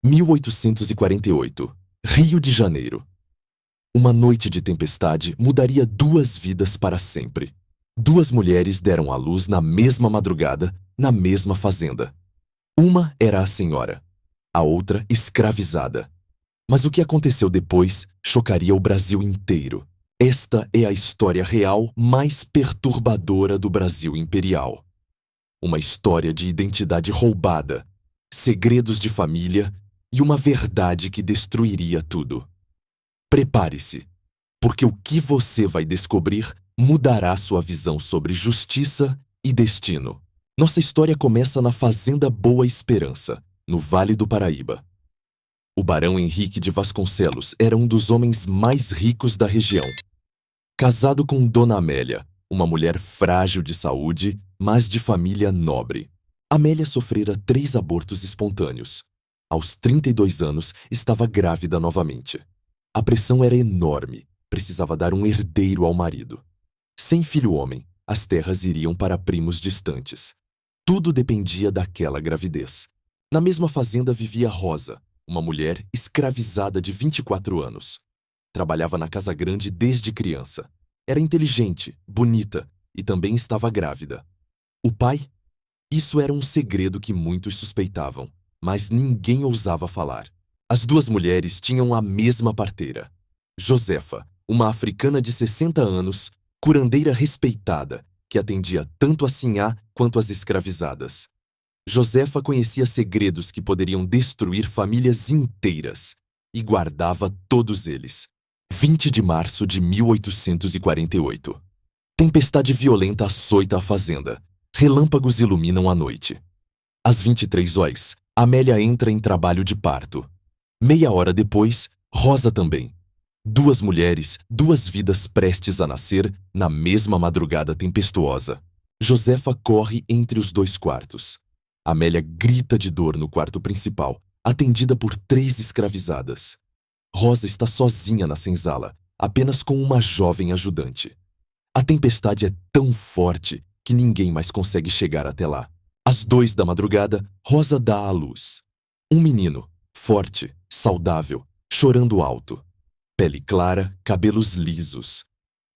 1848, Rio de Janeiro. Uma noite de tempestade mudaria duas vidas para sempre. Duas mulheres deram à luz na mesma madrugada, na mesma fazenda. Uma era a senhora, a outra escravizada. Mas o que aconteceu depois chocaria o Brasil inteiro. Esta é a história real mais perturbadora do Brasil imperial. Uma história de identidade roubada, segredos de família e uma verdade que destruiria tudo. Prepare-se, porque o que você vai descobrir mudará sua visão sobre justiça e destino. Nossa história começa na Fazenda Boa Esperança, no Vale do Paraíba. O barão Henrique de Vasconcelos era um dos homens mais ricos da região. Casado com Dona Amélia, uma mulher frágil de saúde, mas de família nobre. Amélia sofrera 3 abortos espontâneos. Aos 32 anos, estava grávida novamente. A pressão era enorme, precisava dar um herdeiro ao marido. Sem filho homem, as terras iriam para primos distantes. Tudo dependia daquela gravidez. Na mesma fazenda vivia Rosa, uma mulher escravizada de 24 anos. Trabalhava na casa grande desde criança. Era inteligente, bonita e também estava grávida. O pai? Isso era um segredo que muitos suspeitavam, mas ninguém ousava falar. As duas mulheres tinham a mesma parteira. Josefa, uma africana de 60 anos, curandeira respeitada, que atendia tanto a sinhá quanto as escravizadas. Josefa conhecia segredos que poderiam destruir famílias inteiras e guardava todos eles. 20 de março de 1848. Tempestade violenta açoita a fazenda. Relâmpagos iluminam a noite. Às 23 horas, Amélia entra em trabalho de parto. Meia hora depois, Rosa também. Duas mulheres, duas vidas prestes a nascer na mesma madrugada tempestuosa. Josefa corre entre os 2 quartos. Amélia grita de dor no quarto principal, atendida por 3 escravizadas. Rosa está sozinha na senzala, apenas com uma jovem ajudante. A tempestade é tão forte que ninguém mais consegue chegar até lá. Às 2 da madrugada, Rosa dá à luz. Um menino, forte, saudável, chorando alto. Pele clara, cabelos lisos.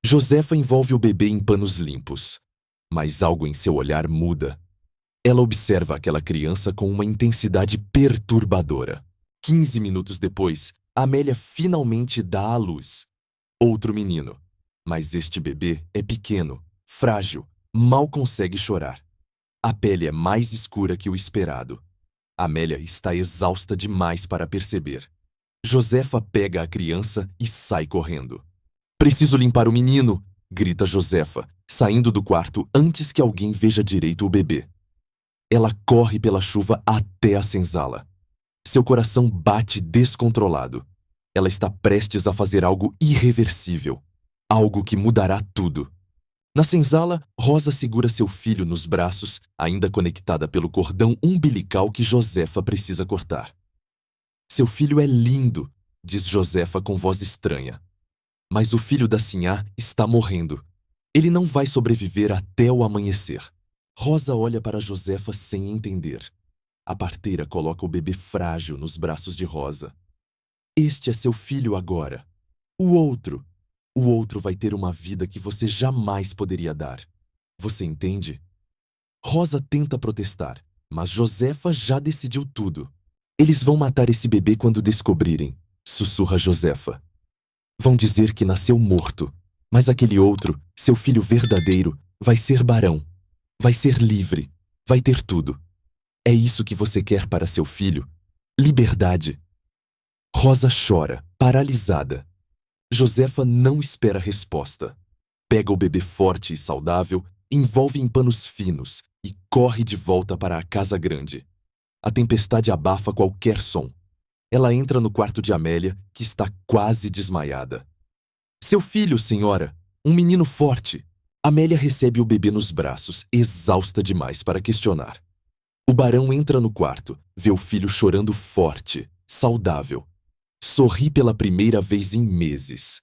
Josefa envolve o bebê em panos limpos. Mas algo em seu olhar muda. Ela observa aquela criança com uma intensidade perturbadora. 15 minutos depois, Amélia finalmente dá à luz. Outro menino. Mas este bebê é pequeno, frágil, mal consegue chorar. A pele é mais escura que o esperado. Amélia está exausta demais para perceber. Josefa pega a criança e sai correndo. "Preciso limpar o menino!" grita Josefa, saindo do quarto antes que alguém veja direito o bebê. Ela corre pela chuva até a senzala. Seu coração bate descontrolado. Ela está prestes a fazer algo irreversível. Algo que mudará tudo. Na senzala, Rosa segura seu filho nos braços, ainda conectada pelo cordão umbilical que Josefa precisa cortar. "Seu filho é lindo", diz Josefa com voz estranha. Mas o filho da sinhá está morrendo. Ele não vai sobreviver até o amanhecer. Rosa olha para Josefa sem entender. A parteira coloca o bebê frágil nos braços de Rosa. "Este é seu filho agora. O outro vai ter uma vida que você jamais poderia dar. Você entende?" Rosa tenta protestar, mas Josefa já decidiu tudo. "Eles vão matar esse bebê quando descobrirem", sussurra Josefa. "Vão dizer que nasceu morto, mas aquele outro, seu filho verdadeiro, vai ser barão. Vai ser livre. Vai ter tudo. É isso que você quer para seu filho? Liberdade." Rosa chora, paralisada. Josefa não espera resposta. Pega o bebê forte e saudável, envolve em panos finos e corre de volta para a casa grande. A tempestade abafa qualquer som. Ela entra no quarto de Amélia, que está quase desmaiada. "Seu filho, senhora! Um menino forte!" Amélia recebe o bebê nos braços, exausta demais para questionar. O barão entra no quarto, vê o filho chorando forte, saudável. Sorri pela primeira vez em meses.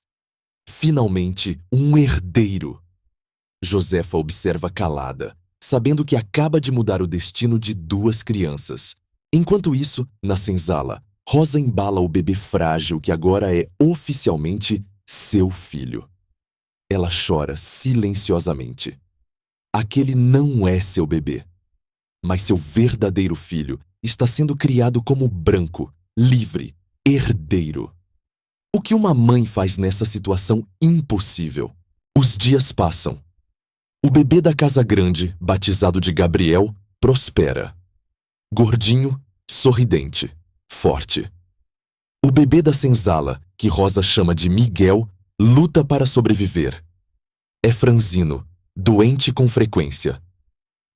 Finalmente, um herdeiro. Josefa observa calada, sabendo que acaba de mudar o destino de 2 crianças. Enquanto isso, na senzala, Rosa embala o bebê frágil que agora é oficialmente seu filho. Ela chora silenciosamente. Aquele não é seu bebê, mas seu verdadeiro filho está sendo criado como branco, livre, herdeiro. O que uma mãe faz nessa situação impossível? Os dias passam. O bebê da casa grande, batizado de Gabriel, prospera. Gordinho, sorridente, forte. O bebê da senzala, que Rosa chama de Miguel, luta para sobreviver. É franzino, doente com frequência.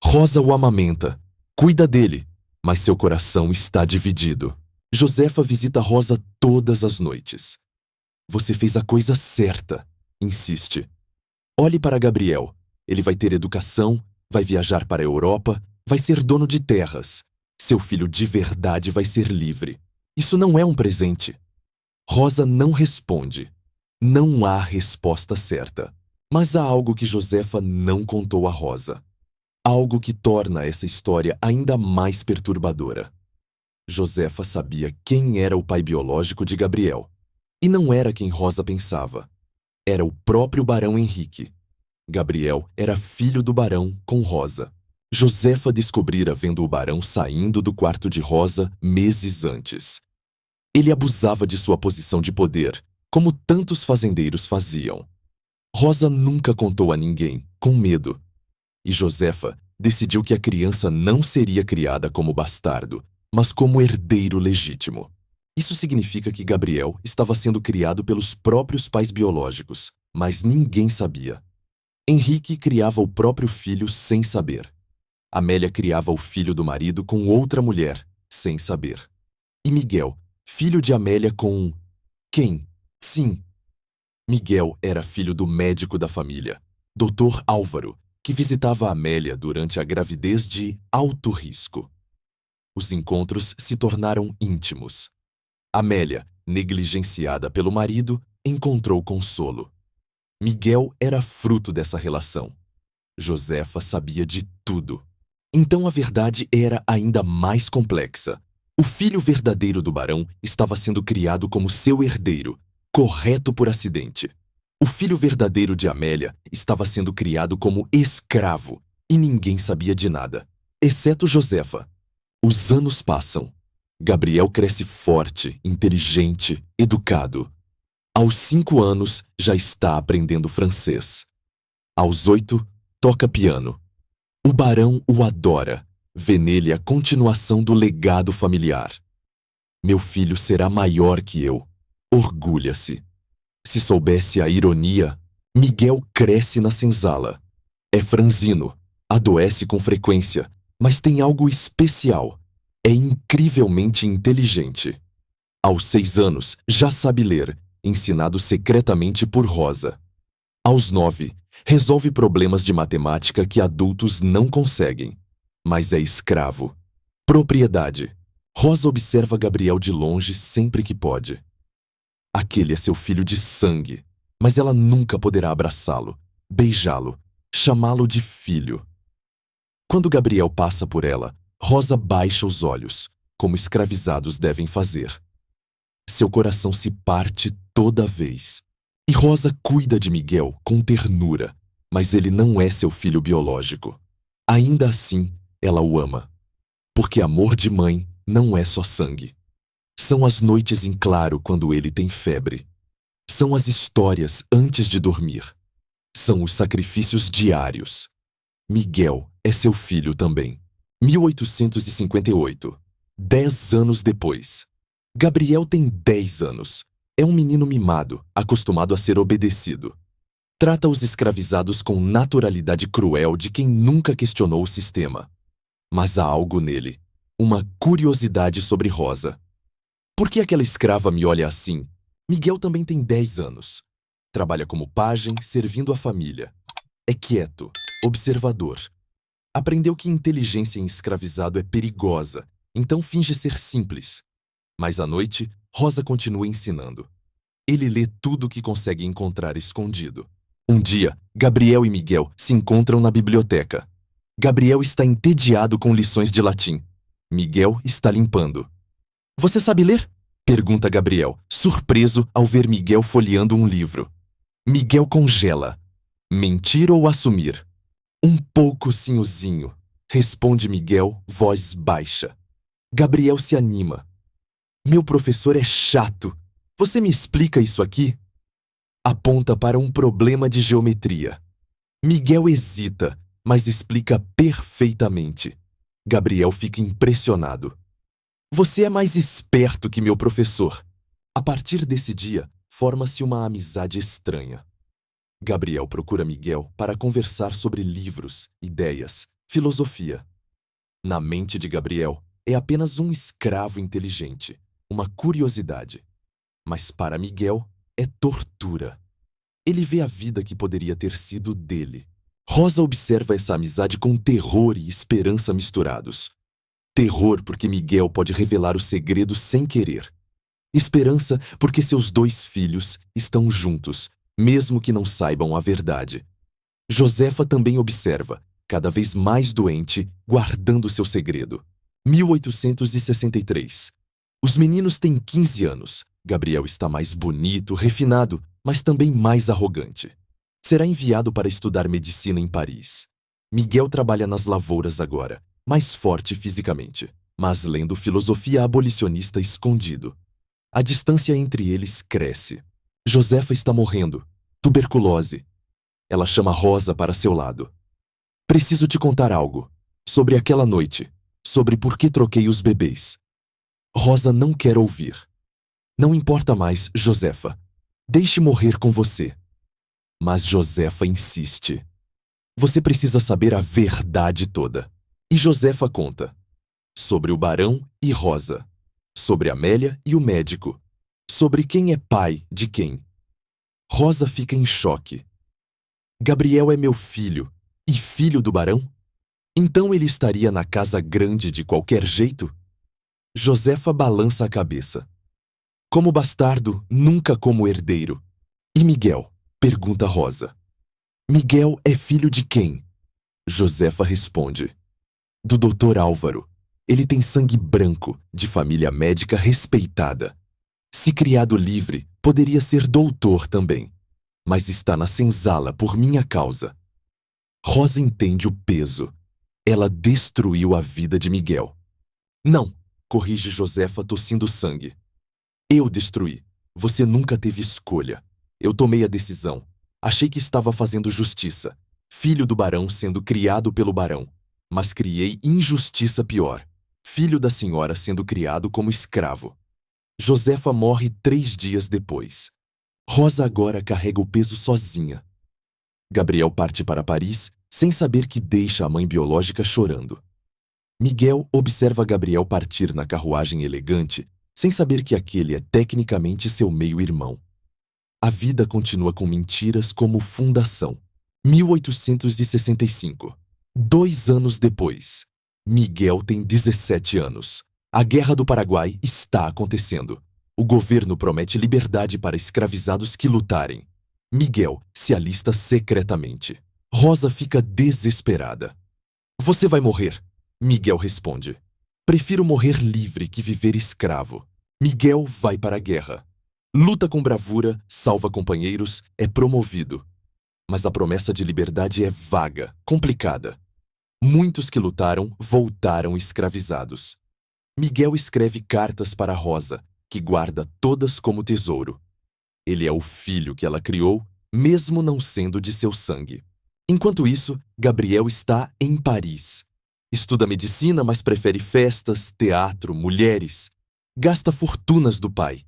Rosa o amamenta, cuida dele, mas seu coração está dividido. Josefa visita Rosa todas as noites. Você fez a coisa certa, insiste. Olhe para Gabriel. Ele vai ter educação, vai viajar para a Europa, vai ser dono de terras. Seu filho de verdade vai ser livre. Isso não é um presente. Rosa não responde. Não há resposta certa. Mas há algo que Josefa não contou a Rosa. Algo que torna essa história ainda mais perturbadora. Josefa sabia quem era o pai biológico de Gabriel. E não era quem Rosa pensava. Era o próprio barão Henrique. Gabriel era filho do barão com Rosa. Josefa descobrira vendo o barão saindo do quarto de Rosa meses antes. Ele abusava de sua posição de poder, como tantos fazendeiros faziam. Rosa nunca contou a ninguém, com medo. E Josefa decidiu que a criança não seria criada como bastardo, mas como herdeiro legítimo. Isso significa que Gabriel estava sendo criado pelos próprios pais biológicos, mas ninguém sabia. Henrique criava o próprio filho sem saber. Amélia criava o filho do marido com outra mulher, sem saber. E Miguel, filho de Amélia com... quem? Sim. Miguel era filho do médico da família, Dr. Álvaro, que visitava Amélia durante a gravidez de alto risco. Os encontros se tornaram íntimos. Amélia, negligenciada pelo marido, encontrou consolo. Miguel era fruto dessa relação. Josefa sabia de tudo. Então a verdade era ainda mais complexa. O filho verdadeiro do barão estava sendo criado como seu herdeiro, correto por acidente. O filho verdadeiro de Amélia estava sendo criado como escravo e ninguém sabia de nada, exceto Josefa. Os anos passam. Gabriel cresce forte, inteligente, educado. Aos 5 anos, já está aprendendo francês. Aos 8, toca piano. O barão o adora, vê nele a continuação do legado familiar. Meu filho será maior que eu. Orgulha-se. Se soubesse a ironia, Miguel cresce na senzala. É franzino, adoece com frequência, mas tem algo especial. É incrivelmente inteligente. Aos 6 anos, já sabe ler, ensinado secretamente por Rosa. Aos 9, resolve problemas de matemática que adultos não conseguem. Mas é escravo. Propriedade. Rosa observa Gabriel de longe sempre que pode. Aquele é seu filho de sangue, mas ela nunca poderá abraçá-lo, beijá-lo, chamá-lo de filho. Quando Gabriel passa por ela, Rosa baixa os olhos, como escravizados devem fazer. Seu coração se parte toda vez. E Rosa cuida de Miguel com ternura, mas ele não é seu filho biológico. Ainda assim, ela o ama. Porque amor de mãe não é só sangue. São as noites em claro quando ele tem febre. São as histórias antes de dormir. São os sacrifícios diários. Miguel é seu filho também. 1858. 10 anos depois. Gabriel tem 10 anos. É um menino mimado, acostumado a ser obedecido. Trata os escravizados com naturalidade cruel de quem nunca questionou o sistema. Mas há algo nele, uma curiosidade sobre Rosa. Por que aquela escrava me olha assim? Miguel também tem 10 anos. Trabalha como pajem, servindo a família. É quieto, observador. Aprendeu que inteligência em escravizado é perigosa, então finge ser simples. Mas à noite, Rosa continua ensinando. Ele lê tudo o que consegue encontrar escondido. Um dia, Gabriel e Miguel se encontram na biblioteca. Gabriel está entediado com lições de latim. Miguel está limpando. Você sabe ler? Pergunta Gabriel, surpreso ao ver Miguel folheando um livro. Miguel congela. Mentir ou assumir? Um pouco sinhozinho, responde Miguel, voz baixa. Gabriel se anima. Meu professor é chato. Você me explica isso aqui? Aponta para um problema de geometria. Miguel hesita, mas explica perfeitamente. Gabriel fica impressionado. Você é mais esperto que meu professor. A partir desse dia, forma-se uma amizade estranha. Gabriel procura Miguel para conversar sobre livros, ideias, filosofia. Na mente de Gabriel, é apenas um escravo inteligente, uma curiosidade. Mas para Miguel, é tortura. Ele vê a vida que poderia ter sido dele. Rosa observa essa amizade com terror e esperança misturados. Terror porque Miguel pode revelar o segredo sem querer. Esperança porque seus 2 filhos estão juntos, mesmo que não saibam a verdade. Josefa também observa, cada vez mais doente, guardando seu segredo. 1863. Os meninos têm 15 anos. Gabriel está mais bonito, refinado, mas também mais arrogante. Será enviado para estudar medicina em Paris. Miguel trabalha nas lavouras agora, mais forte fisicamente, mas lendo filosofia abolicionista escondido. A distância entre eles cresce. Josefa está morrendo. Tuberculose. Ela chama Rosa para seu lado. Preciso te contar algo. Sobre aquela noite. Sobre por que troquei os bebês. Rosa não quer ouvir. Não importa mais, Josefa. Deixe morrer com você. Mas Josefa insiste. Você precisa saber a verdade toda. E Josefa conta. Sobre o barão e Rosa. Sobre Amélia e o médico. Sobre quem é pai de quem. Rosa fica em choque. Gabriel é meu filho. E filho do barão? Então ele estaria na casa grande de qualquer jeito? Josefa balança a cabeça. Como bastardo, nunca como herdeiro. E Miguel? Pergunta Rosa. Miguel é filho de quem? Josefa responde. Do doutor Álvaro. Ele tem sangue branco, de família médica respeitada. Se criado livre, poderia ser doutor também. Mas está na senzala por minha causa. Rosa entende o peso. Ela destruiu a vida de Miguel. Não, corrige Josefa tossindo sangue. Eu destruí. Você nunca teve escolha. Eu tomei a decisão. Achei que estava fazendo justiça. Filho do barão sendo criado pelo barão. Mas criei injustiça pior. Filho da senhora sendo criado como escravo. Josefa morre 3 dias depois. Rosa agora carrega o peso sozinha. Gabriel parte para Paris sem saber que deixa a mãe biológica chorando. Miguel observa Gabriel partir na carruagem elegante sem saber que aquele é tecnicamente seu meio-irmão. A vida continua com mentiras como fundação. 1865. 2 anos depois. Miguel tem 17 anos. A Guerra do Paraguai está acontecendo. O governo promete liberdade para escravizados que lutarem. Miguel se alista secretamente. Rosa fica desesperada. Você vai morrer, Miguel responde. Prefiro morrer livre que viver escravo. Miguel vai para a guerra. Luta com bravura, salva companheiros, é promovido. Mas a promessa de liberdade é vaga, complicada. Muitos que lutaram voltaram escravizados. Miguel escreve cartas para Rosa, que guarda todas como tesouro. Ele é o filho que ela criou, mesmo não sendo de seu sangue. Enquanto isso, Gabriel está em Paris. Estuda medicina, mas prefere festas, teatro, mulheres. Gasta fortunas do pai.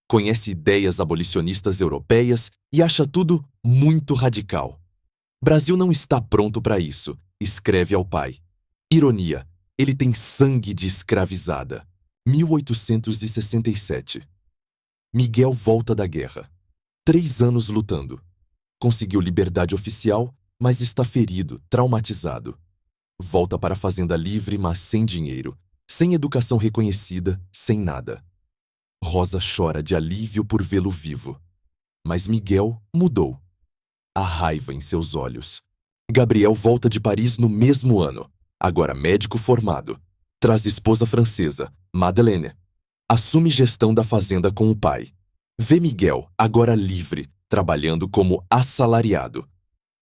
Conhece ideias abolicionistas europeias e acha tudo muito radical. Brasil não está pronto para isso, escreve ao pai. Ironia, ele tem sangue de escravizada. 1867. Miguel volta da guerra. 3 anos lutando. Conseguiu liberdade oficial, mas está ferido, traumatizado. Volta para a fazenda livre, mas sem dinheiro, sem educação reconhecida, sem nada. Rosa chora de alívio por vê-lo vivo. Mas Miguel mudou. Há raiva em seus olhos. Gabriel volta de Paris no mesmo ano, agora médico formado. Traz esposa francesa, Madeleine. Assume gestão da fazenda com o pai. Vê Miguel, agora livre, trabalhando como assalariado.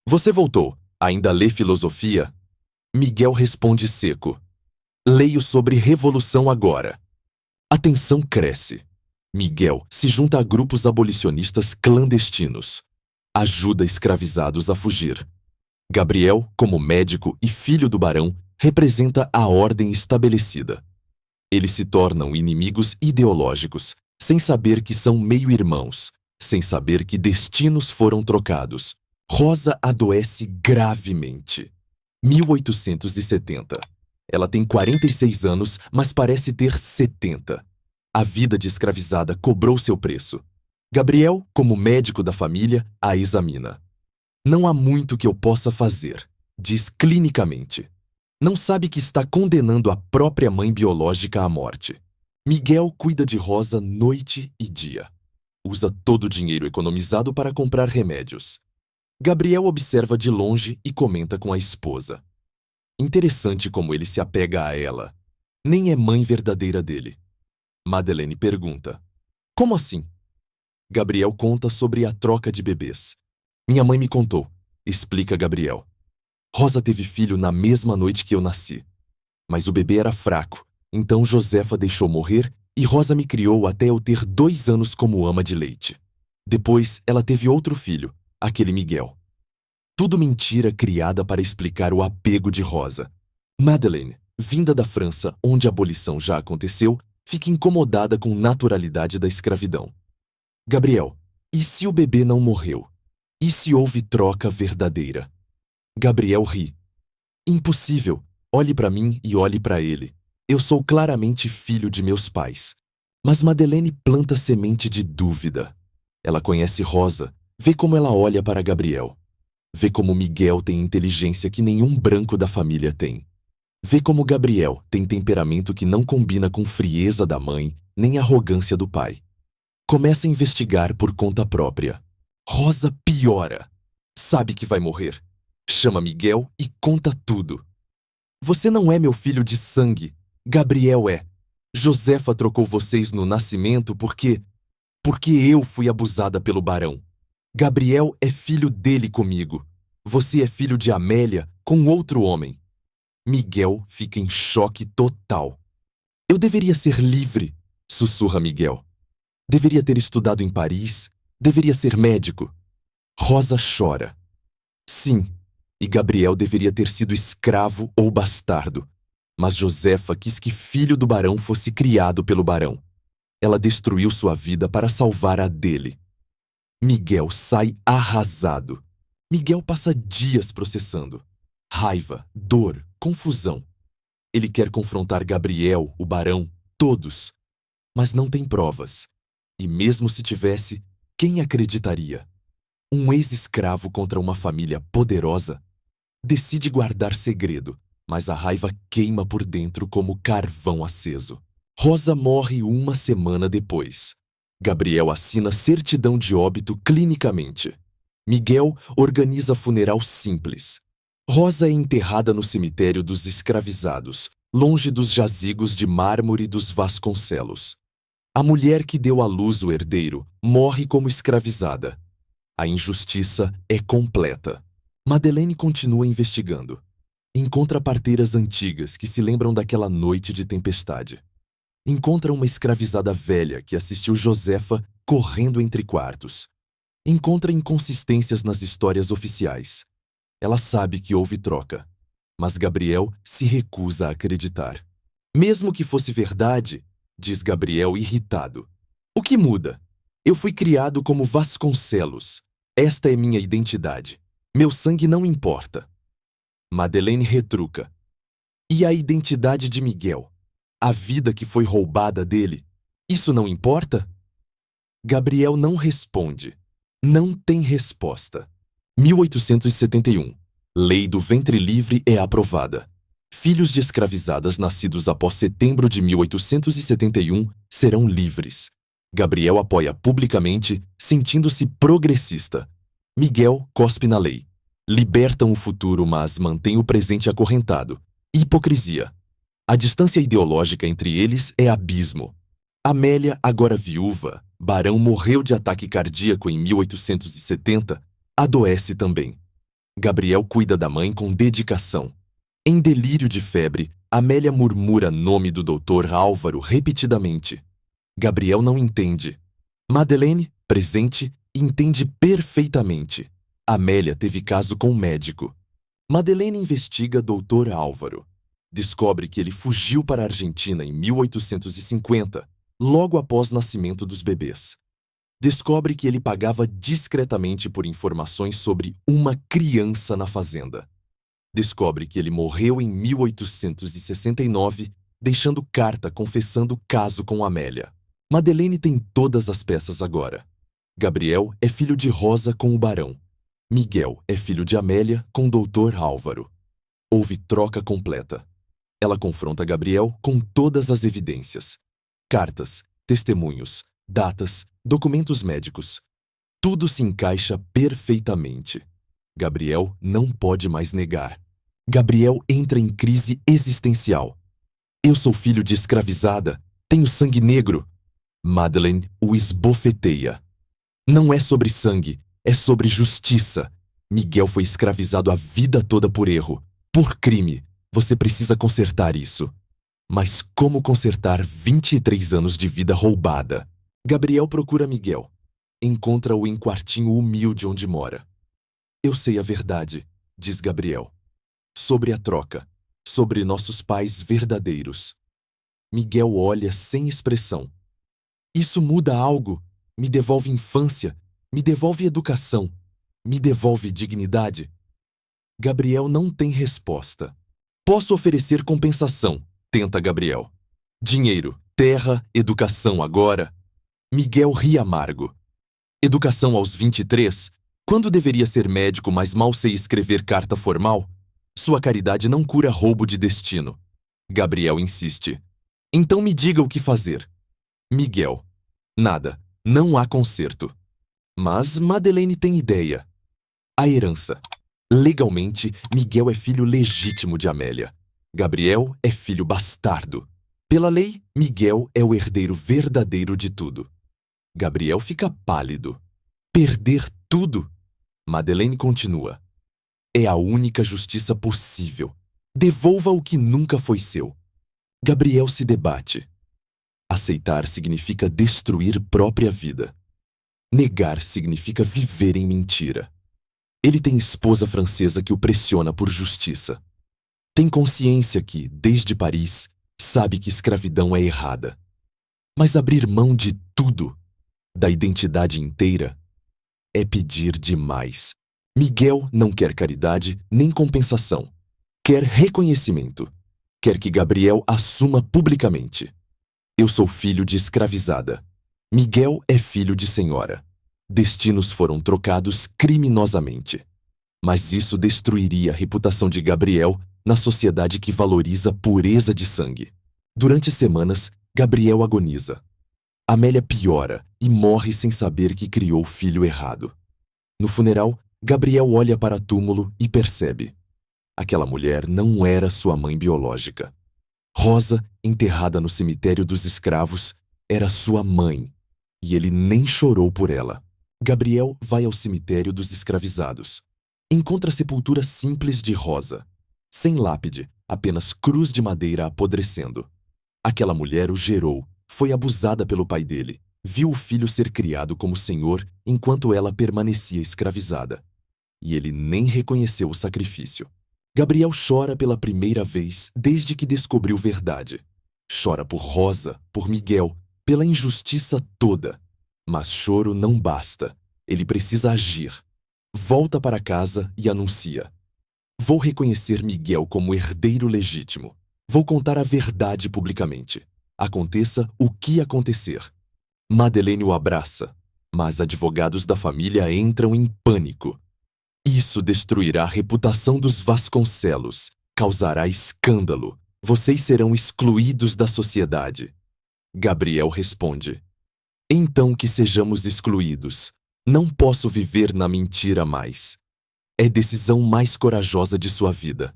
Você voltou. Ainda lê filosofia? Miguel responde seco. Leio sobre revolução agora. A tensão cresce. Miguel se junta a grupos abolicionistas clandestinos. Ajuda escravizados a fugir. Gabriel, como médico e filho do barão, representa a ordem estabelecida. Eles se tornam inimigos ideológicos, sem saber que são meio-irmãos, sem saber que destinos foram trocados. Rosa adoece gravemente. 1870. Ela tem 46 anos, mas parece ter 70. A vida de escravizada cobrou seu preço. Gabriel, como médico da família, a examina. Não há muito que eu possa fazer, diz clinicamente. Não sabe que está condenando a própria mãe biológica à morte. Miguel cuida de Rosa noite e dia. Usa todo o dinheiro economizado para comprar remédios. Gabriel observa de longe e comenta com a esposa. Interessante como ele se apega a ela. Nem é mãe verdadeira dele. Madeleine pergunta. Como assim? Gabriel conta sobre a troca de bebês. Minha mãe me contou, explica Gabriel. Rosa teve filho na mesma noite que eu nasci. Mas o bebê era fraco, então Josefa deixou morrer e Rosa me criou até eu ter 2 anos como ama de leite. Depois, ela teve outro filho, aquele Miguel. Tudo mentira criada para explicar o apego de Rosa. Madeleine, vinda da França, onde a abolição já aconteceu, fica incomodada com a naturalidade da escravidão. Gabriel, e se o bebê não morreu? E se houve troca verdadeira? Gabriel ri. Impossível. Olhe para mim e olhe para ele. Eu sou claramente filho de meus pais. Mas Madeleine planta semente de dúvida. Ela conhece Rosa, vê como ela olha para Gabriel. Vê como Miguel tem inteligência que nenhum branco da família tem. Vê como Gabriel tem temperamento que não combina com frieza da mãe, nem arrogância do pai. Começa a investigar por conta própria. Rosa piora. Sabe que vai morrer. Chama Miguel e conta tudo. Você não é meu filho de sangue. Gabriel é. Josefa trocou vocês no nascimento porque eu fui abusada pelo barão. Gabriel é filho dele comigo. Você é filho de Amélia com outro homem. Miguel fica em choque total. Eu deveria ser livre, sussurra Miguel. Deveria ter estudado em Paris. Deveria ser médico. Rosa chora. Sim, e Gabriel deveria ter sido escravo ou bastardo. Mas Josefa quis que filho do barão fosse criado pelo barão. Ela destruiu sua vida para salvar a dele. Miguel sai arrasado. Miguel passa dias processando. Raiva, dor, confusão. Ele quer confrontar Gabriel, o barão, todos. Mas não tem provas. E mesmo se tivesse, quem acreditaria? Um ex-escravo contra uma família poderosa? Decide guardar segredo, mas a raiva queima por dentro como carvão aceso. Rosa morre 1 semana depois. Gabriel assina certidão de óbito clinicamente. Miguel organiza funeral simples. Rosa é enterrada no cemitério dos escravizados, longe dos jazigos de mármore dos Vasconcelos. A mulher que deu à luz o herdeiro morre como escravizada. A injustiça é completa. Madeleine continua investigando. Encontra parteiras antigas que se lembram daquela noite de tempestade. Encontra uma escravizada velha que assistiu Josefa correndo entre quartos. Encontra inconsistências nas histórias oficiais. Ela sabe que houve troca, mas Gabriel se recusa a acreditar. Mesmo que fosse verdade, diz Gabriel irritado. O que muda? Eu fui criado como Vasconcelos. Esta é minha identidade. Meu sangue não importa. Madeleine retruca. E a identidade de Miguel? A vida que foi roubada dele? Isso não importa? Gabriel não responde. Não tem resposta. 1871. Lei do ventre livre é aprovada. Filhos de escravizadas nascidos após setembro de 1871 serão livres. Gabriel apoia publicamente, sentindo-se progressista. Miguel cospe na lei. Libertam o futuro, mas mantém o presente acorrentado. Hipocrisia. A distância ideológica entre eles é abismo. Amélia, agora viúva, Barão morreu de ataque cardíaco em 1870, adoece também. Gabriel cuida da mãe com dedicação. Em delírio de febre, Amélia murmura nome do doutor Álvaro repetidamente. Gabriel não entende. Madeleine, presente, entende perfeitamente. Amélia teve caso com o médico. Madeleine investiga doutor Álvaro. Descobre que ele fugiu para a Argentina em 1850, logo após o nascimento dos bebês. Descobre que ele pagava discretamente por informações sobre uma criança na fazenda. Descobre que ele morreu em 1869, deixando carta confessando caso com Amélia. Madeleine tem todas as peças agora. Gabriel é filho de Rosa com o Barão. Miguel é filho de Amélia com o doutor Álvaro. Houve troca completa. Ela confronta Gabriel com todas as evidências. Cartas, testemunhos, datas, documentos médicos. Tudo se encaixa perfeitamente. Gabriel não pode mais negar. Gabriel entra em crise existencial. Eu sou filho de escravizada, tenho sangue negro. Madeleine o esbofeteia. Não é sobre sangue, é sobre justiça. Miguel foi escravizado a vida toda por erro, por crime. Você precisa consertar isso. Mas como consertar 23 anos de vida roubada? Gabriel procura Miguel. Encontra-o em quartinho humilde onde mora. Eu sei a verdade, diz Gabriel. Sobre a troca, sobre nossos pais verdadeiros. Miguel olha sem expressão. Isso muda algo, me devolve infância, me devolve educação, me devolve dignidade. Gabriel não tem resposta. Posso oferecer compensação, tenta Gabriel. Dinheiro, terra, educação agora. Miguel ri amargo. Educação aos 23? Quando deveria ser médico, mas mal sei escrever carta formal? Sua caridade não cura roubo de destino. Gabriel insiste. Então me diga o que fazer. Miguel. Nada. Não há conserto. Mas Madeleine tem ideia. A herança. Legalmente, Miguel é filho legítimo de Amélia. Gabriel é filho bastardo. Pela lei, Miguel é o herdeiro verdadeiro de tudo. Gabriel fica pálido. Perder tudo? Madeleine continua. É a única justiça possível. Devolva o que nunca foi seu. Gabriel se debate. Aceitar significa destruir própria vida. Negar significa viver em mentira. Ele tem esposa francesa que o pressiona por justiça. Tem consciência que, desde Paris, sabe que escravidão é errada. Mas abrir mão de tudo, da identidade inteira, é pedir demais. Miguel não quer caridade nem compensação. Quer reconhecimento. Quer que Gabriel assuma publicamente. Eu sou filho de escravizada. Miguel é filho de senhora. Destinos foram trocados criminosamente. Mas isso destruiria a reputação de Gabriel na sociedade que valoriza pureza de sangue. Durante semanas, Gabriel agoniza. Amélia piora e morre sem saber que criou o filho errado. No funeral, Gabriel olha para o túmulo e percebe. Aquela mulher não era sua mãe biológica. Rosa, enterrada no cemitério dos escravos, era sua mãe, e ele nem chorou por ela. Gabriel vai ao cemitério dos escravizados. Encontra a sepultura simples de Rosa. Sem lápide, apenas cruz de madeira apodrecendo. Aquela mulher o gerou, foi abusada pelo pai dele. Viu o filho ser criado como senhor enquanto ela permanecia escravizada. E ele nem reconheceu o sacrifício. Gabriel chora pela primeira vez desde que descobriu verdade. Chora por Rosa, por Miguel, pela injustiça toda. Mas choro não basta. Ele precisa agir. Volta para casa e anuncia. Vou reconhecer Miguel como herdeiro legítimo. Vou contar a verdade publicamente. Aconteça o que acontecer. Madeleine o abraça, mas advogados da família entram em pânico. Isso destruirá a reputação dos Vasconcelos, causará escândalo. Vocês serão excluídos da sociedade. Gabriel responde. Então que sejamos excluídos. Não posso viver na mentira mais. É a decisão mais corajosa de sua vida.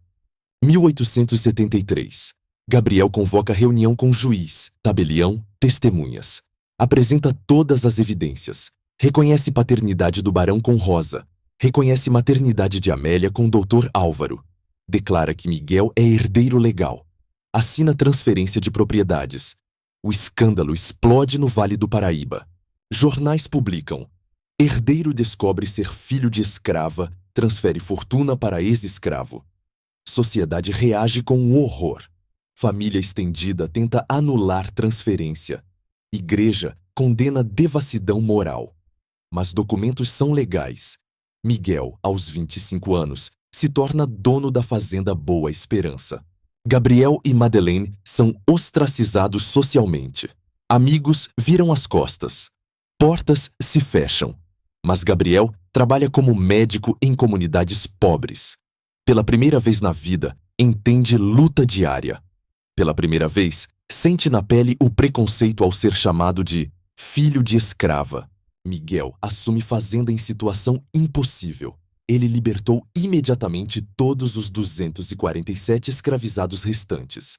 1873. Gabriel convoca reunião com juiz, tabelião, testemunhas. Apresenta todas as evidências. Reconhece paternidade do barão com Rosa. Reconhece maternidade de Amélia com Dr. Álvaro. Declara que Miguel é herdeiro legal. Assina transferência de propriedades. O escândalo explode no Vale do Paraíba. Jornais publicam: herdeiro descobre ser filho de escrava, transfere fortuna para ex-escravo. Sociedade reage com horror. Família estendida tenta anular transferência. Igreja condena devassidão moral. Mas documentos são legais. Miguel, aos 25 anos, se torna dono da fazenda Boa Esperança. Gabriel e Madeleine são ostracizados socialmente. Amigos viram as costas. Portas se fecham. Mas Gabriel trabalha como médico em comunidades pobres. Pela primeira vez na vida, entende luta diária. Pela primeira vez, sente na pele o preconceito ao ser chamado de filho de escrava. Miguel assume fazenda em situação impossível. Ele libertou imediatamente todos os 247 escravizados restantes.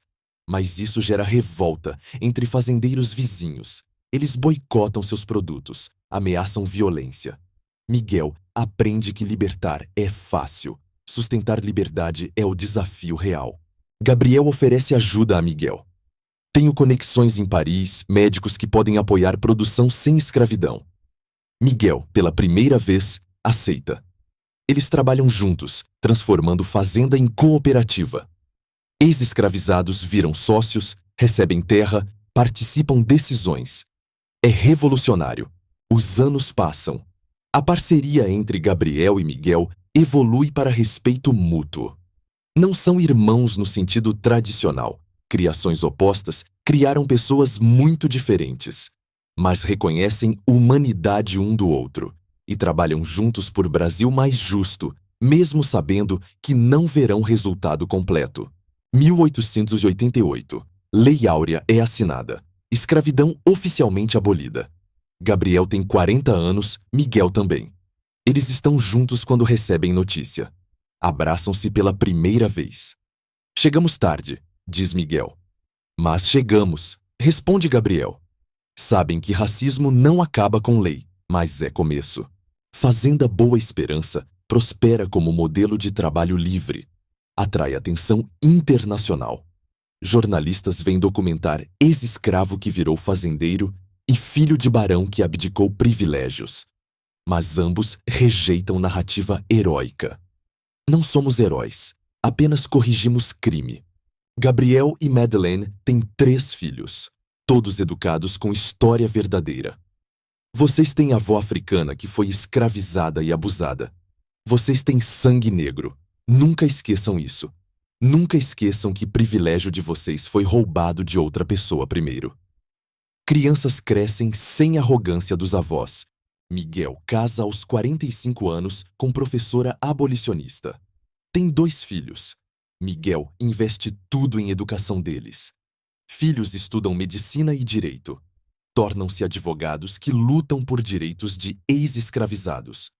Mas isso gera revolta entre fazendeiros vizinhos. Eles boicotam seus produtos, ameaçam violência. Miguel aprende que libertar é fácil. Sustentar liberdade é o desafio real. Gabriel oferece ajuda a Miguel. Tenho conexões em Paris, médicos que podem apoiar produção sem escravidão. Miguel, pela primeira vez, aceita. Eles trabalham juntos, transformando fazenda em cooperativa. Ex-escravizados viram sócios, recebem terra, participam decisões. É revolucionário. Os anos passam. A parceria entre Gabriel e Miguel evolui para respeito mútuo. Não são irmãos no sentido tradicional. Criações opostas criaram pessoas muito diferentes, mas reconhecem humanidade um do outro e trabalham juntos por Brasil mais justo, mesmo sabendo que não verão resultado completo. 1888. Lei Áurea é assinada. Escravidão oficialmente abolida. Gabriel tem 40 anos, Miguel também. Eles estão juntos quando recebem notícia. Abraçam-se pela primeira vez. Chegamos tarde, diz Miguel. Mas chegamos, responde Gabriel. Sabem que racismo não acaba com lei, mas é começo. Fazenda Boa Esperança prospera como modelo de trabalho livre. Atrai atenção internacional. Jornalistas vêm documentar ex-escravo que virou fazendeiro e filho de barão que abdicou privilégios. Mas ambos rejeitam narrativa heróica. Não somos heróis, apenas corrigimos crime. Gabriel e Madeleine têm 3 filhos, todos educados com história verdadeira. Vocês têm avó africana que foi escravizada e abusada. Vocês têm sangue negro. Nunca esqueçam isso. Nunca esqueçam que privilégio de vocês foi roubado de outra pessoa primeiro. Crianças crescem sem arrogância dos avós. Miguel casa aos 45 anos com professora abolicionista. Tem 2 filhos. Miguel investe tudo em educação deles. Filhos estudam medicina e direito. Tornam-se advogados que lutam por direitos de ex-escravizados.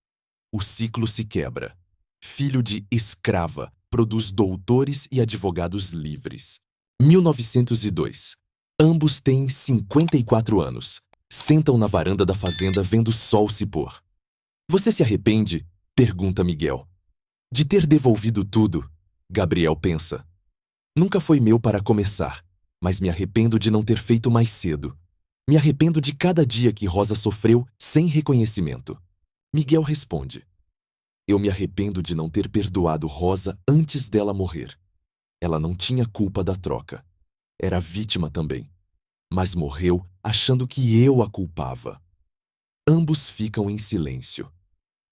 O ciclo se quebra. Filho de escrava produz doutores e advogados livres. 1902. Ambos têm 54 anos. Sentam na varanda da fazenda vendo o sol se pôr. Você se arrepende? Pergunta Miguel. De ter devolvido tudo, Gabriel pensa. Nunca foi meu para começar, mas me arrependo de não ter feito mais cedo. Me arrependo de cada dia que Rosa sofreu sem reconhecimento. Miguel responde. Eu me arrependo de não ter perdoado Rosa antes dela morrer. Ela não tinha culpa da troca. Era vítima também. Mas morreu achando que eu a culpava. Ambos ficam em silêncio.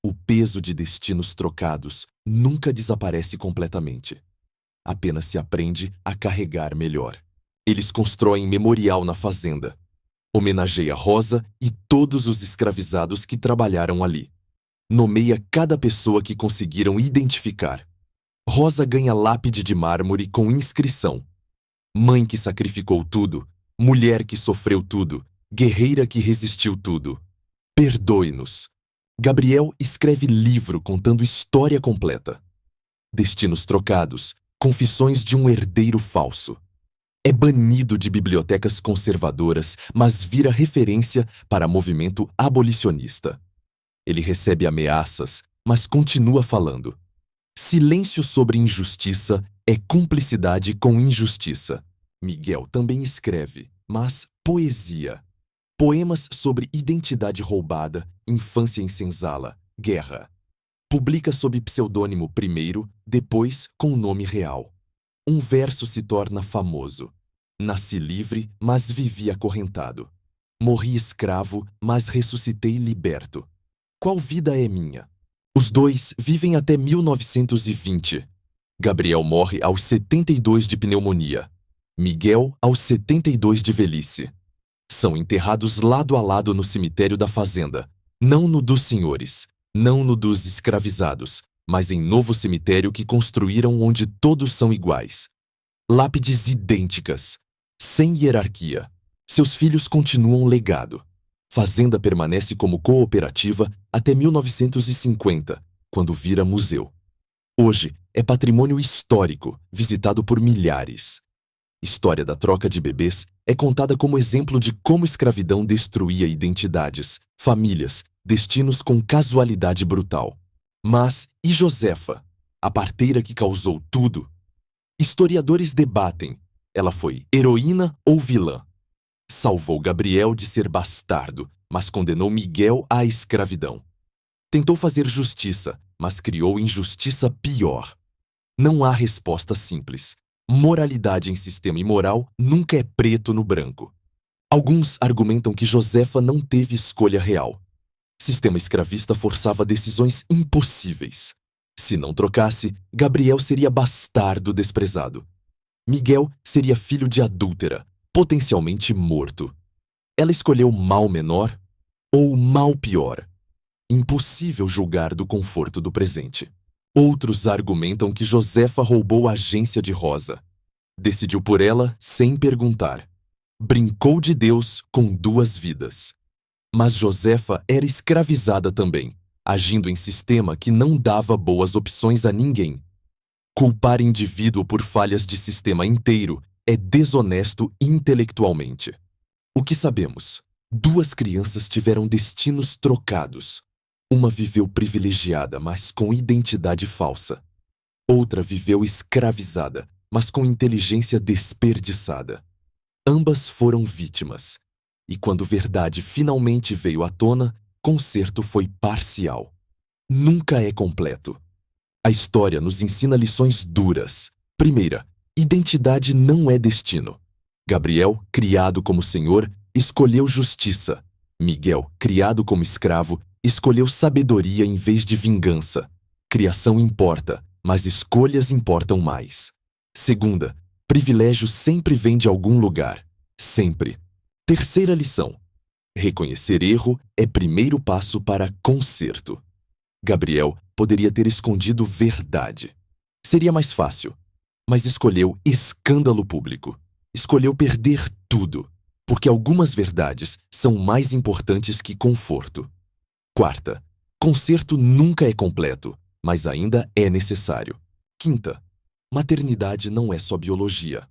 O peso de destinos trocados nunca desaparece completamente. Apenas se aprende a carregar melhor. Eles constroem memorial na fazenda. Homenageia Rosa e todos os escravizados que trabalharam ali. Nomeia cada pessoa que conseguiram identificar. Rosa ganha lápide de mármore com inscrição. Mãe que sacrificou tudo, mulher que sofreu tudo, guerreira que resistiu tudo. Perdoe-nos. Gabriel escreve livro contando história completa. Destinos trocados, confissões de um herdeiro falso. É banido de bibliotecas conservadoras, mas vira referência para movimento abolicionista. Ele recebe ameaças, mas continua falando. Silêncio sobre injustiça é cumplicidade com injustiça. Miguel também escreve, mas poesia. Poemas sobre identidade roubada, infância em senzala, guerra. Publica sob pseudônimo primeiro, depois com nome real. Um verso se torna famoso. Nasci livre, mas vivi acorrentado. Morri escravo, mas ressuscitei liberto. Qual vida é minha? Os dois vivem até 1920. Gabriel morre aos 72 de pneumonia. Miguel aos 72 de velhice. São enterrados lado a lado no cemitério da fazenda, não no dos senhores, não no dos escravizados, mas em novo cemitério que construíram onde todos são iguais. Lápides idênticas, sem hierarquia. Seus filhos continuam legado. Fazenda permanece como cooperativa até 1950, quando vira museu. Hoje é patrimônio histórico, visitado por milhares. História da troca de bebês é contada como exemplo de como escravidão destruía identidades, famílias, destinos com casualidade brutal. Mas e Josefa, a parteira que causou tudo? Historiadores debatem. Ela foi heroína ou vilã? Salvou Gabriel de ser bastardo, mas condenou Miguel à escravidão. Tentou fazer justiça, mas criou injustiça pior. Não há resposta simples. Moralidade em sistema imoral nunca é preto no branco. Alguns argumentam que Josefa não teve escolha real. Sistema escravista forçava decisões impossíveis. Se não trocasse, Gabriel seria bastardo desprezado. Miguel seria filho de adúltera, potencialmente morto. Ela escolheu mal menor ou mal pior. Impossível julgar do conforto do presente. Outros argumentam que Josefa roubou a agência de Rosa. Decidiu por ela sem perguntar. Brincou de Deus com duas vidas. Mas Josefa era escravizada também, agindo em sistema que não dava boas opções a ninguém. Culpar indivíduo por falhas de sistema inteiro é desonesto intelectualmente. O que sabemos? Duas crianças tiveram destinos trocados. Uma viveu privilegiada, mas com identidade falsa. Outra viveu escravizada, mas com inteligência desperdiçada. Ambas foram vítimas. E quando verdade finalmente veio à tona, conserto foi parcial. Nunca é completo. A história nos ensina lições duras. Primeira, identidade não é destino. Gabriel, criado como senhor, escolheu justiça. Miguel, criado como escravo, escolheu sabedoria em vez de vingança. Criação importa, mas escolhas importam mais. Segunda, privilégio sempre vem de algum lugar. Sempre. Terceira lição. Reconhecer erro é primeiro passo para conserto. Gabriel poderia ter escondido verdade. Seria mais fácil. Mas escolheu escândalo público. Escolheu perder tudo. Porque algumas verdades são mais importantes que conforto. Quarta, conserto nunca é completo, mas ainda é necessário. Quinta, maternidade não é só biologia.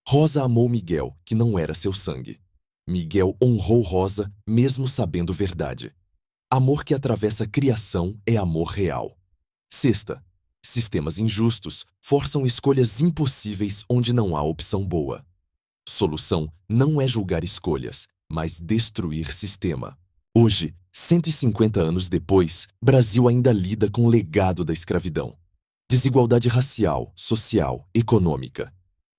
Rosa amou Miguel, que não era seu sangue. Miguel honrou Rosa, mesmo sabendo verdade. Amor que atravessa criação é amor real. Sexta, sistemas injustos forçam escolhas impossíveis onde não há opção boa. Solução não é julgar escolhas, mas destruir sistema. Hoje, 150 anos depois, Brasil ainda lida com o legado da escravidão. Desigualdade racial, social, econômica.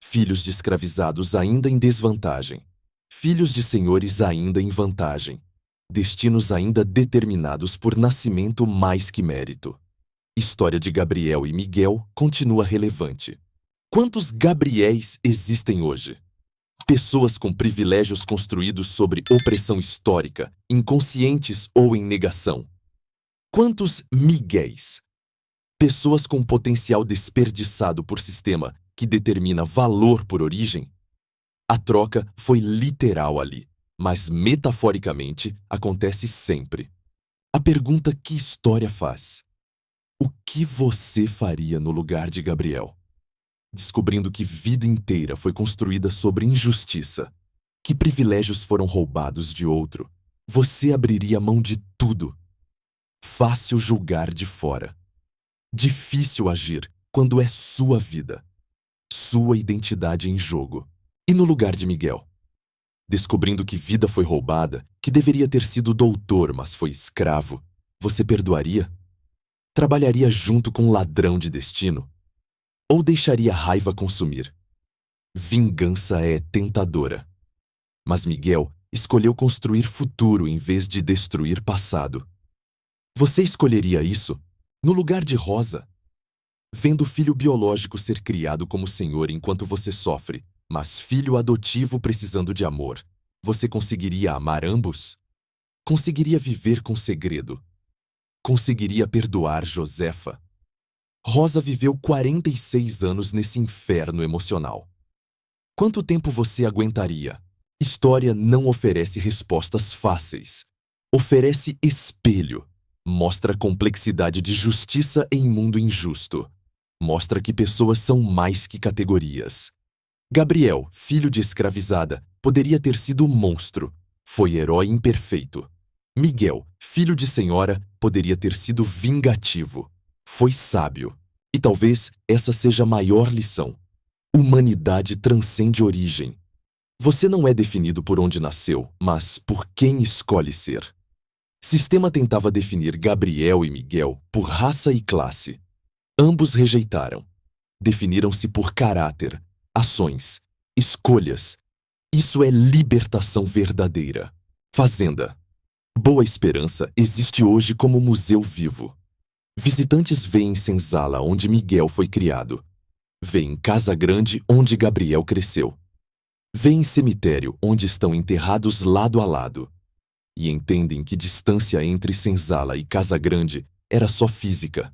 Filhos de escravizados ainda em desvantagem. Filhos de senhores ainda em vantagem. Destinos ainda determinados por nascimento mais que mérito. História de Gabriel e Miguel continua relevante. Quantos Gabriéis existem hoje? Pessoas com privilégios construídos sobre opressão histórica, inconscientes ou em negação. Quantos Miguéis? Pessoas com potencial desperdiçado por sistema que determina valor por origem? A troca foi literal ali, mas metaforicamente acontece sempre. A pergunta que história faz? O que você faria no lugar de Gabriel? descobrindo que vida inteira foi construída sobre injustiça, que privilégios foram roubados de outro, você abriria mão de tudo. Fácil julgar de fora. Difícil agir quando é sua vida, sua identidade em jogo. E no lugar de Miguel, descobrindo que vida foi roubada, que deveria ter sido doutor, mas foi escravo, você perdoaria? Trabalharia junto com um ladrão de destino? Ou deixaria a raiva consumir? Vingança é tentadora. Mas Miguel escolheu construir futuro em vez de destruir passado. Você escolheria isso? No lugar de Rosa? Vendo o filho biológico ser criado como senhor enquanto você sofre, mas filho adotivo precisando de amor, você conseguiria amar ambos? Conseguiria viver com segredo? Conseguiria perdoar Josefa? Rosa viveu 46 anos nesse inferno emocional. Quanto tempo você aguentaria? História não oferece respostas fáceis. Oferece espelho. Mostra a complexidade de justiça em mundo injusto. Mostra que pessoas são mais que categorias. Gabriel, filho de escravizada, poderia ter sido um monstro. Foi herói imperfeito. Miguel, filho de senhora, poderia ter sido vingativo. Foi sábio. E talvez essa seja a maior lição. Humanidade transcende origem. Você não é definido por onde nasceu, mas por quem escolhe ser. Sistema tentava definir Gabriel e Miguel por raça e classe. Ambos rejeitaram. Definiram-se por caráter, ações, escolhas. Isso é libertação verdadeira. Fazenda. Boa Esperança existe hoje como museu vivo. Visitantes veem Senzala, onde Miguel foi criado. Veem Casa Grande, onde Gabriel cresceu. Veem cemitério, onde estão enterrados lado a lado. E entendem que distância entre Senzala e Casa Grande era só física.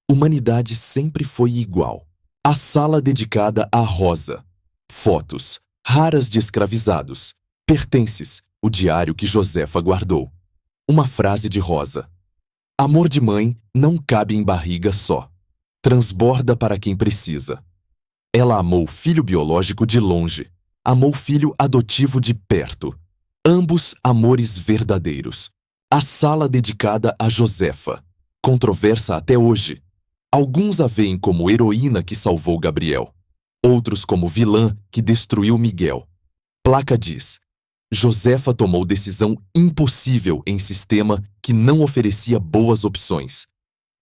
Humanidade sempre foi igual. A sala dedicada a Rosa. Fotos, raras de escravizados. Pertences, o diário que Josefa guardou. Uma frase de Rosa. Amor de mãe não cabe em barriga só. Transborda para quem precisa. Ela amou o filho biológico de longe. Amou o filho adotivo de perto. Ambos amores verdadeiros. A sala dedicada a Josefa. Controversa até hoje. Alguns a veem como heroína que salvou Gabriel. Outros como vilã que destruiu Miguel. Placa diz: Josefa tomou decisão impossível em sistema que não oferecia boas opções.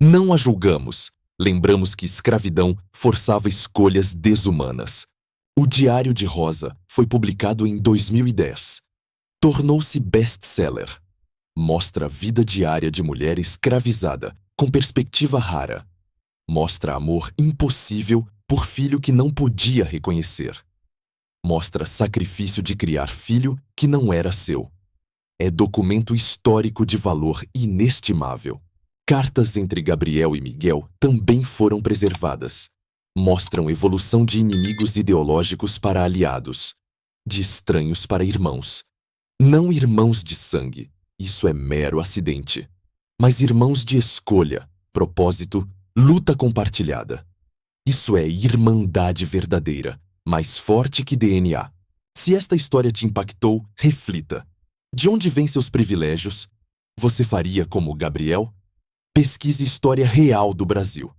Não a julgamos. Lembramos que escravidão forçava escolhas desumanas. O Diário de Rosa foi publicado em 2010. Tornou-se best-seller. Mostra a vida diária de mulher escravizada, com perspectiva rara. Mostra amor impossível por filho que não podia reconhecer. Mostra sacrifício de criar filho que não era seu. É documento histórico de valor inestimável. Cartas entre Gabriel e Miguel também foram preservadas. Mostram evolução de inimigos ideológicos para aliados, de estranhos para irmãos. Não irmãos de sangue, isso é mero acidente, mas irmãos de escolha, propósito, luta compartilhada. Isso é irmandade verdadeira, mais forte que DNA. Se esta história te impactou, reflita. De onde vêm seus privilégios? Você faria como Gabriel? Pesquise história real do Brasil.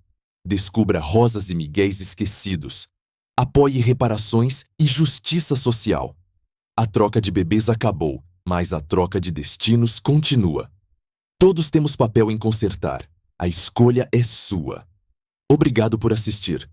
Descubra Rosas e Miguéis esquecidos. Apoie reparações e justiça social. A troca de bebês acabou, mas a troca de destinos continua. Todos temos papel em consertar. A escolha é sua. Obrigado por assistir.